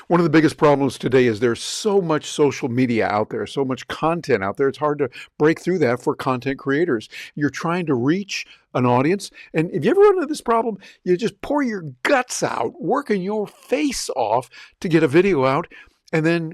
One of the biggest problems today is there's so much social media out there, so much content out there. It's hard to break through that for content creators. You're trying to reach an audience, and if you ever run into this problem, you just pour your guts out, working your face off to get a video out, and then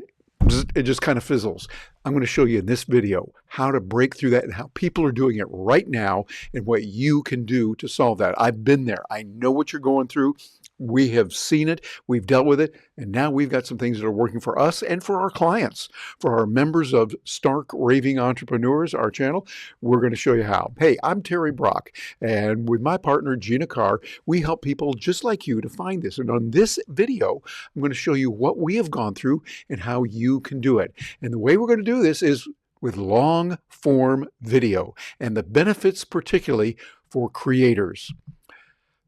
it just kind of fizzles. I'm going to show you in this video how to break through that and how people are doing it right now and what you can do to solve that. I've been there. I know what you're going through. We have seen it, we've dealt with it, and now we've got some things that are working for us and for our clients. For our members of Stark Raving Entrepreneurs, our channel, we're going to show you how. Hey, I'm Terry Brock, and with my partner, Gina Carr, we help people just like you to find this. And on this video, I'm going to show you what we have gone through and how you can do it. And the way we're going to do this is with long form video and the benefits particularly for creators.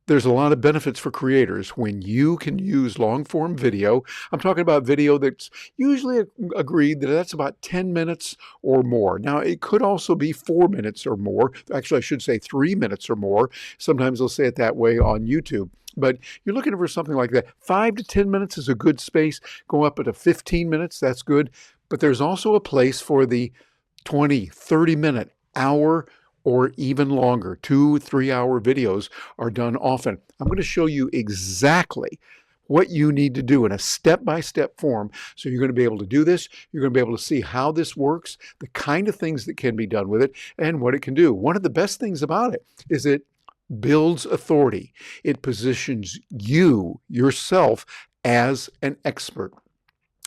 There's a lot of benefits for creators when you can use long form video. I'm talking about video that's usually agreed that that's about 10 minutes or more. Now, it could also be 4 minutes or more. Actually, I should say 3 minutes or more. Sometimes they'll say it that way on YouTube. But you're looking for something like that. 5 to 10 minutes is a good space. Go up to 15 minutes, that's good. But there's also a place for the 20, 30-minute, hour, or even longer. 2-3 hour videos are done often. I'm going to show you exactly what you need to do in a step-by-step form. So you're going to be able to do this. You're going to be able to see how this works, the kind of things that can be done with it, and what it can do. One of the best things about it is it builds authority. It positions you, yourself, as an expert.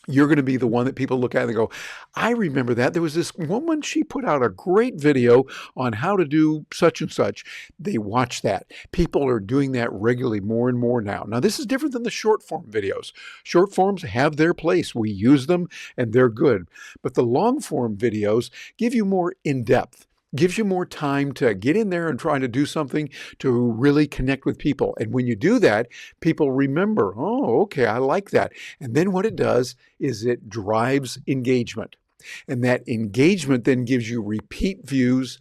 You're going to be the one that people look at and go, I remember that. There was this woman, she put out a great video on how to do such and such. They watch that. People are doing that regularly more and more now. Now, this is different than the short form videos. Short forms have their place. We use them and they're good. But the long form videos give you more in-depth. Gives you more time to get in there and try to do something to really connect with people. And when you do that, people remember, oh, okay, I like that. And then what it does is it drives engagement. And that engagement then gives you repeat views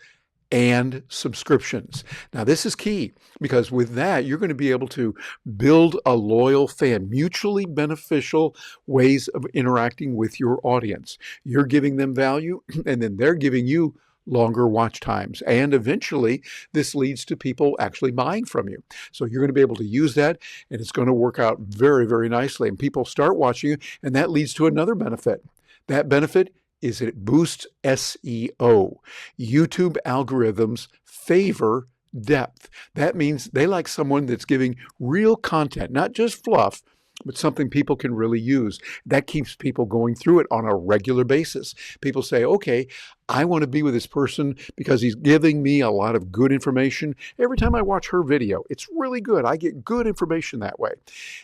and subscriptions. Now, this is key because with that, you're going to be able to build a loyal fan, mutually beneficial ways of interacting with your audience. You're giving them value, and then they're giving you longer watch times. And eventually, this leads to people actually buying from you. So you're going to be able to use that, and it's going to work out very, very nicely. And people start watching you, and that leads to another benefit. That benefit is it boosts SEO. YouTube algorithms favor depth. That means they like someone that's giving real content, not just fluff, but something people can really use. That keeps people going through it on a regular basis. People say, okay, I want to be with this person because he's giving me a lot of good information. Every time I watch her video, it's really good. I get good information that way.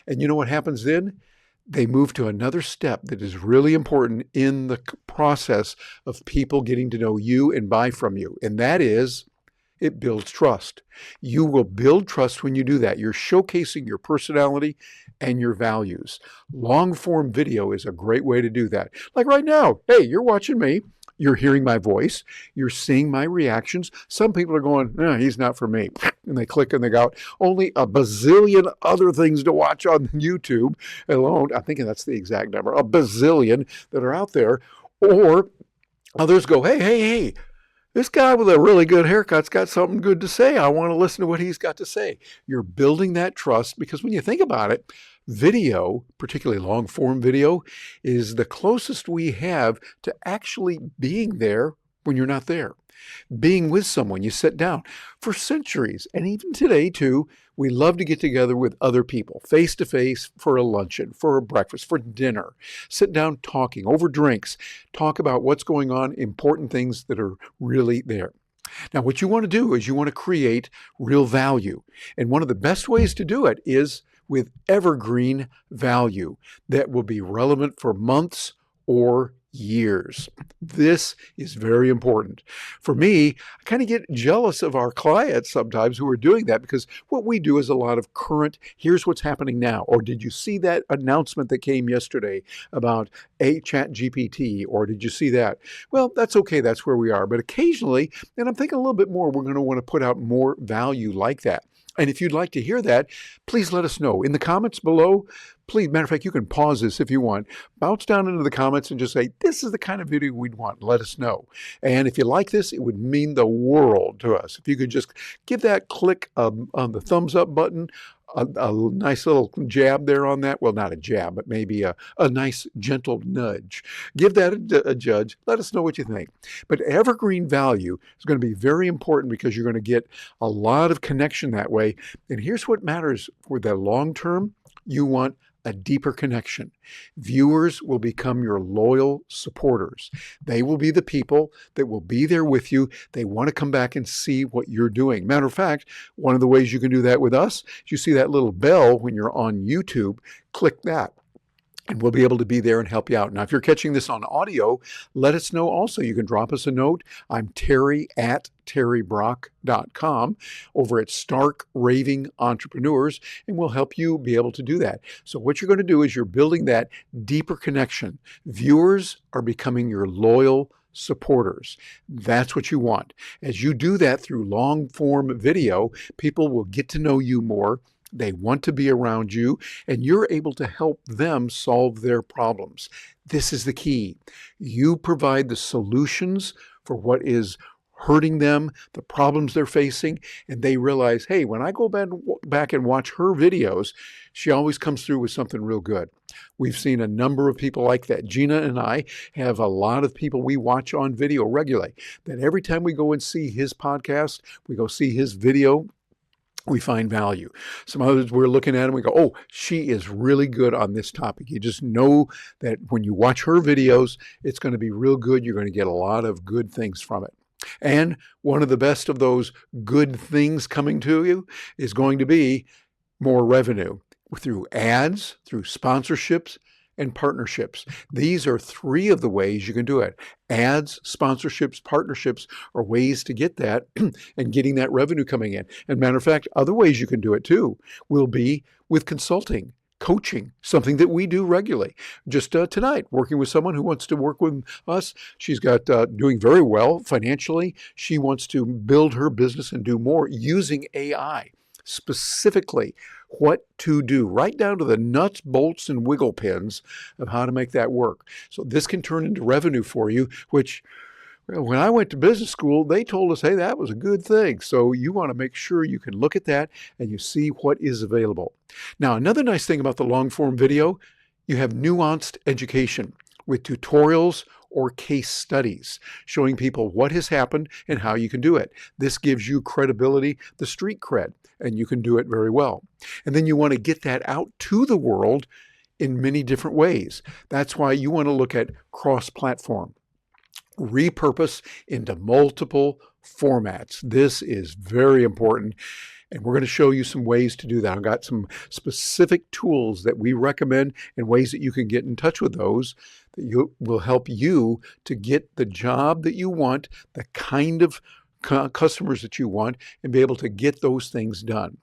And you know what happens then? They move to another step that is really important in the process of people getting to know you and buy from you. And that is, it builds trust. You will build trust when you do that. You're showcasing your personality and your values. Long form video is a great way to do that. Like right now, hey, you're watching me. You're hearing my voice. You're seeing my reactions. Some people are going, no, he's not for me. And they click and they go, only a bazillion other things to watch on YouTube alone. I'm thinking that's the exact number, a bazillion that are out there. Or others go, hey, this guy with a really good haircut's got something good to say. I want to listen to what he's got to say. You're building that trust because when you think about it, video, particularly long form video, is the closest we have to actually being there when you're not there. Being with someone, you sit down. For centuries, and even today too, we love to get together with other people, face to face, for a luncheon, for a breakfast, for dinner. Sit down talking over drinks, talk about what's going on, important things that are really there. Now, what you want to do is you want to create real value. And one of the best ways to do it is with evergreen value that will be relevant for months or years. This is very important. For me, I kind of get jealous of our clients sometimes who are doing that because what we do is a lot of current, here's what's happening now. Or did you see that announcement that came yesterday about ChatGPT? Or did you see that? Well, that's okay. That's where we are. But occasionally, and I'm thinking a little bit more, we're going to want to put out more value like that. And if you'd like to hear that, please let us know in the comments below. Please, matter of fact, you can pause this if you want. Bounce down into the comments and just say, this is the kind of video we'd want. Let us know. And if you like this, it would mean the world to us. If you could just give that click on the thumbs up button, a nice little jab there on that. Well, not a jab, but maybe a nice gentle nudge. Give that a judge. Let us know what you think. But evergreen value is going to be very important because you're going to get a lot of connection that way. And here's what matters for the long term. You want a deeper connection. Viewers will become your loyal supporters. They will be the people that will be there with you. They want to come back and see what you're doing. Matter of fact, one of the ways you can do that with us is you see that little bell when you're on YouTube, click that. And we'll be able to be there and help you out. Now, if you're catching this on audio, let us know also. You can drop us a note. I'm Terry at terrybrock.com over at Stark Raving Entrepreneurs, and we'll help you be able to do that. So what you're going to do is you're building that deeper connection. Viewers are becoming your loyal supporters. That's what you want. As you do that through long form video, people will get to know you more. They want to be around you, and you're able to help them solve their problems. This is the key. You provide the solutions for what is hurting them, the problems they're facing, and they realize, hey, when I go back and watch her videos, she always comes through with something real good. We've seen a number of people like that. Gina and I have a lot of people we watch on video regularly, that every time we go and see his podcast, we go see his video, we find value. Some others we're looking at and we go, oh, she is really good on this topic. You just know that when you watch her videos, it's going to be real good. You're going to get a lot of good things from it. And one of the best of those good things coming to you is going to be more revenue through ads, through sponsorships, and partnerships. These are three of the ways you can do it. Ads, sponsorships, partnerships are ways to get that and getting that revenue coming in. And matter of fact, other ways you can do it too will be with consulting, coaching, something that we do regularly. Just tonight, working with someone who wants to work with us. She's got doing very well financially. She wants to build her business and do more using AI. Specifically, what to do, right down to the nuts, bolts, and wiggle pins of how to make that work. So this can turn into revenue for you, which, well, when I went to business school, they told us, hey, that was a good thing. So you want to make sure you can look at that and you see what is available. Now, another nice thing about the long form video, you have nuanced education with tutorials or case studies showing people what has happened and how you can do it. This gives you credibility, the street cred, and you can do it very well. And then you want to get that out to the world in many different ways. That's why you want to look at cross-platform, repurpose into multiple formats. This is very important. And we're going to show you some ways to do that. I've got some specific tools that we recommend and ways that you can get in touch with those that will help you to get the job that you want, the kind of customers that you want, and be able to get those things done.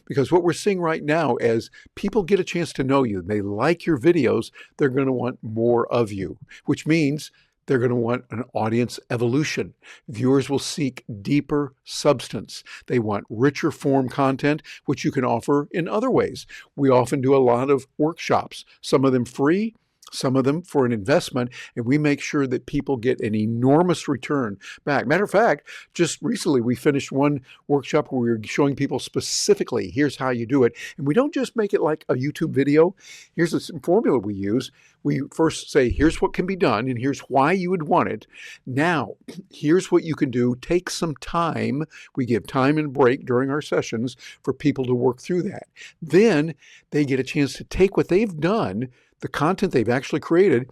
Because what we're seeing right now, as people get a chance to know you, they like your videos, they're going to want more of you, which means they're going to want an audience evolution. Viewers will seek deeper substance. They want richer form content, which you can offer in other ways. We often do a lot of workshops, some of them free, some of them for an investment, and we make sure that people get an enormous return back. Matter of fact, just recently we finished one workshop where we were showing people specifically, here's how you do it. And we don't just make it like a YouTube video. Here's the formula we use. We first say, here's what can be done, and here's why you would want it. Now, here's what you can do. Take some time. We give time and break during our sessions for people to work through that. Then they get a chance to take what they've done, the content they've actually created,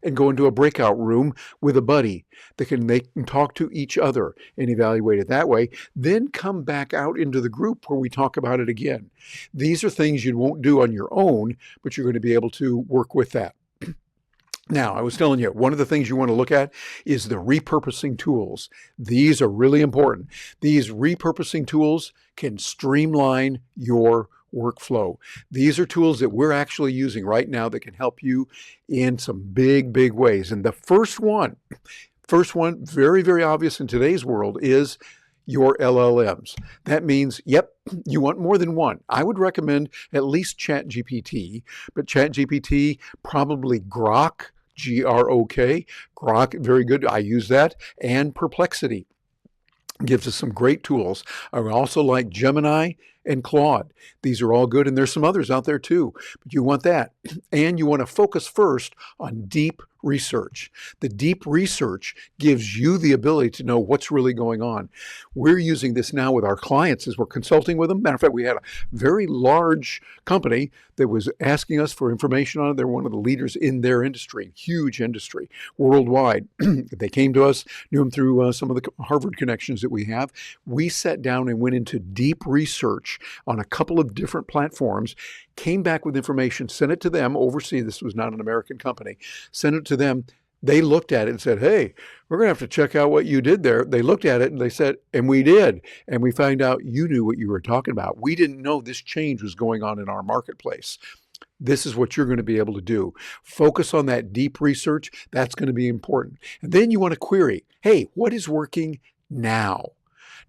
and go into a breakout room with a buddy. They can talk to each other and evaluate it that way, then come back out into the group where we talk about it again. These are things you won't do on your own, but you're going to be able to work with that. Now, I was telling you, one of the things you want to look at is the repurposing tools. These are really important. These repurposing tools can streamline your workflow. These are tools that we're actually using right now that can help you in some big, big ways. And the first one, very, very obvious in today's world is your LLMs. That means, yep, you want more than one. I would recommend at least ChatGPT, but ChatGPT, probably Grok, Grok, Grok, very good. I use that, and Perplexity gives us some great tools. I also like Gemini and Claude. These are all good, and there's some others out there too, but you want that. And you want to focus first on deep research. The deep research gives you the ability to know what's really going on. We're using this now with our clients as we're consulting with them. Matter of fact, we had a very large company that was asking us for information on it. They're one of the leaders in their industry, huge industry, worldwide. They came to us, knew them through some of the Harvard connections that we have. We sat down and went into deep research on a couple of different platforms, came back with information, sent it to them overseas. This was not an American company. Sent it to them. They looked at it and said, hey, we're going to have to check out what you did there. They looked at it and they said, and we did. And we find out you knew what you were talking about. We didn't know this change was going on in our marketplace. This is what you're going to be able to do. Focus on that deep research. That's going to be important. And then you want to query, hey, what is working now?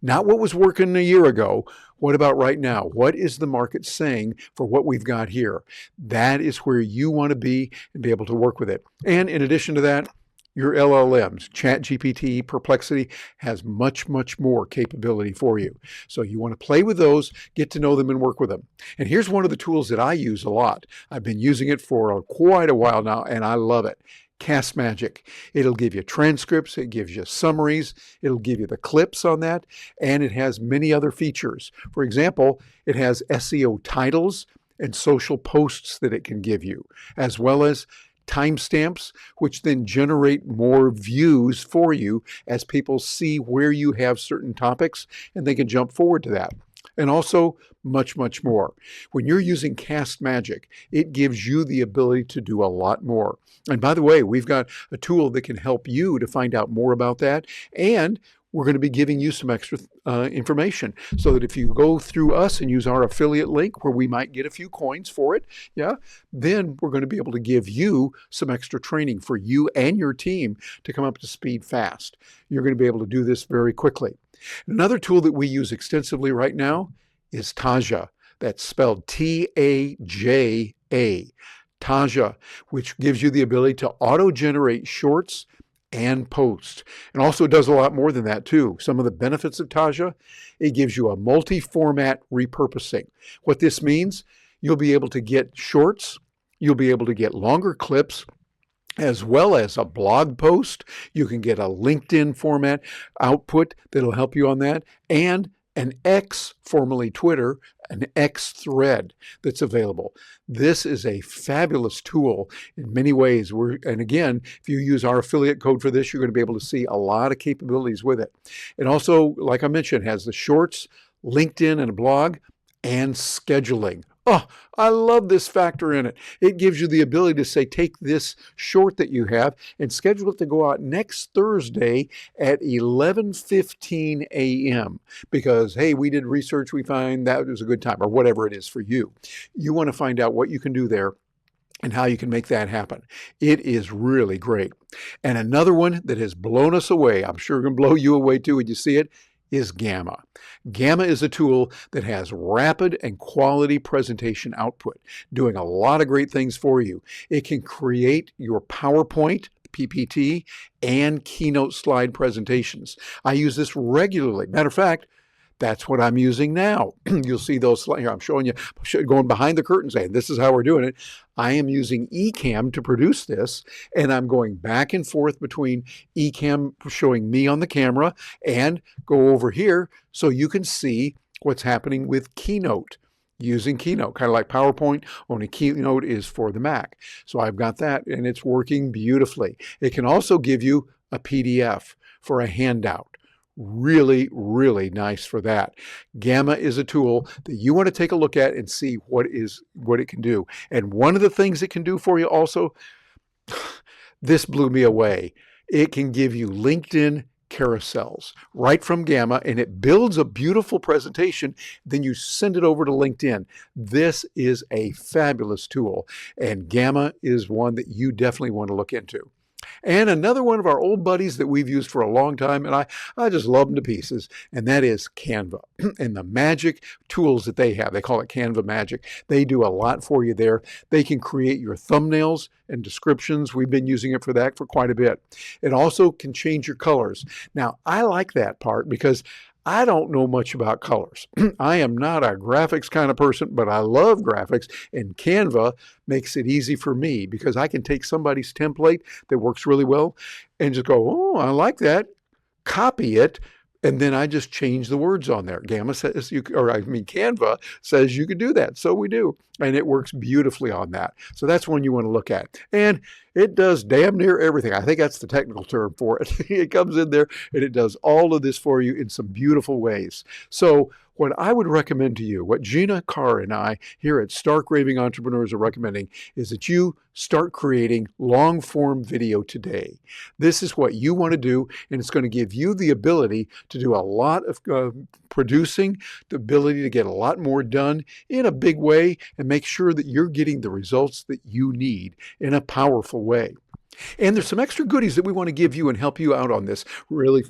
Not what was working a year ago. What about right now? What is the market saying for what we've got here? That is where you want to be and be able to work with it. And in addition to that, your LLMs, ChatGPT, Perplexity has much, much more capability for you. So you want to play with those, get to know them and work with them. And here's one of the tools that I use a lot. I've been using it for quite a while now, and I love it. Cast Magic. It'll give you transcripts, it gives you summaries, it'll give you the clips on that, and it has many other features. For example, it has SEO titles and social posts that it can give you, as well as timestamps, which then generate more views for you as people see where you have certain topics, and they can jump forward to that. And also much, much more. When you're using Cast Magic, it gives you the ability to do a lot more. And by the way, we've got a tool that can help you to find out more about that. And we're going to be giving you some extra information so that if you go through us and use our affiliate link where we might get a few coins for it, yeah, then we're going to be able to give you some extra training for you and your team to come up to speed fast. You're going to be able to do this very quickly. Another tool that we use extensively right now is Taja. That's spelled Taja. Taja, which gives you the ability to auto-generate shorts and posts. And also does a lot more than that too. Some of the benefits of Taja, it gives you a multi-format repurposing. What this means, you'll be able to get shorts, you'll be able to get longer clips, as well as a blog post. You can get a LinkedIn format output that'll help you on that, and an X, formerly Twitter, an X thread that's available. This is a fabulous tool in many ways. And again, if you use our affiliate code for this, you're going to be able to see a lot of capabilities with it. It also, like I mentioned, has the shorts, LinkedIn, and a blog, and scheduling. Oh, I love this factor in it. It gives you the ability to say, take this short that you have and schedule it to go out next Thursday at 11:15 a.m. because, hey, we did research, we find that was a good time, or whatever it is for you. You want to find out what you can do there and how you can make that happen. It is really great. And another one that has blown us away, I'm sure going to blow you away too when you see it, is Gamma. Gamma is a tool that has rapid and quality presentation output, doing a lot of great things for you. It can create your PowerPoint, PPT, and keynote slide presentations. I use this regularly. Matter of fact, that's what I'm using now. You'll see those slides here. I'm showing you, going behind the curtain saying, this is how we're doing it. I am using Ecamm to produce this, and I'm going back and forth between Ecamm showing me on the camera and go over here so you can see what's happening with Keynote. Using Keynote, kind of like PowerPoint, only Keynote is for the Mac. So I've got that, and it's working beautifully. It can also give you a PDF for a handout. Really, really nice for that. Gamma is a tool that you want to take a look at and see what it can do. And one of the things it can do for you also, this blew me away. It can give you LinkedIn carousels right from Gamma, and it builds a beautiful presentation. Then you send it over to LinkedIn. This is a fabulous tool, and Gamma is one that you definitely want to look into. And another one of our old buddies that we've used for a long time, and I just love them to pieces, and that is Canva and the magic tools that they have. They call it Canva Magic. They do a lot for you there. They can create your thumbnails and descriptions. We've been using it for that for quite a bit. It also can change your colors. Now, I like that part because I don't know much about colors. I am not a graphics kind of person, but I love graphics, and Canva makes it easy for me because I can take somebody's template that works really well and just go, oh, I like that, copy it, and then I just change the words on there. Canva says you can do that. So we do. And it works beautifully on that. So that's one you want to look at. And it does damn near everything. I think that's the technical term for it. It comes in there and it does all of this for you in some beautiful ways. So what I would recommend to you, what Gina Carr and I here at Stark Raving Entrepreneurs are recommending, is that you start creating long form video today. This is what you want to do, and it's going to give you the ability to do a lot of producing, the ability to get a lot more done in a big way, and make sure that you're getting the results that you need in a powerful way. And there's some extra goodies that we want to give you and help you out on this really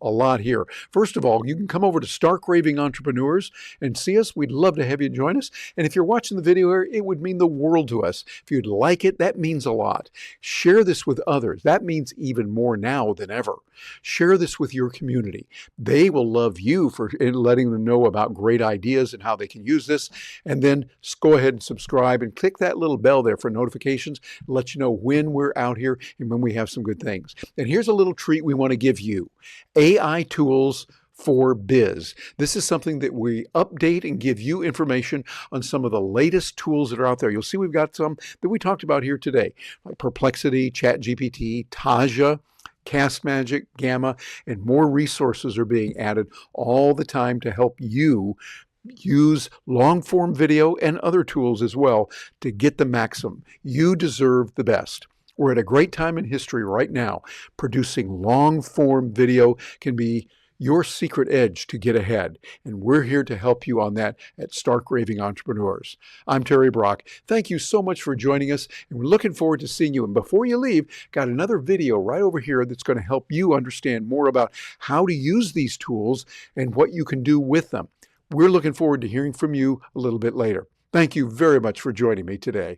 a lot here. First of all, you can come over to Stark Raving Entrepreneurs and see us. We'd love to have you join us. And if you're watching the video here, it would mean the world to us. If you'd like it, that means a lot. Share this with others. That means even more now than ever. Share this with your community. They will love you for letting them know about great ideas and how they can use this. And then go ahead and subscribe and click that little bell there for notifications. Let you know when we're out here and when we have some good things. And here's a little treat we want to give you. AI tools for biz. This is something that we update and give you information on some of the latest tools that are out there. You'll see we've got some that we talked about here today, like Perplexity, ChatGPT, Taja, Cast Magic, Gamma, and more resources are being added all the time to help you use long form video and other tools as well to get the maximum. You deserve the best. We're at a great time in history right now. Producing long form video can be your secret edge to get ahead. And we're here to help you on that at Stark Raving Entrepreneurs. I'm Terry Brock. Thank you so much for joining us. And we're looking forward to seeing you. And before you leave, got another video right over here that's going to help you understand more about how to use these tools and what you can do with them. We're looking forward to hearing from you a little bit later. Thank you very much for joining me today.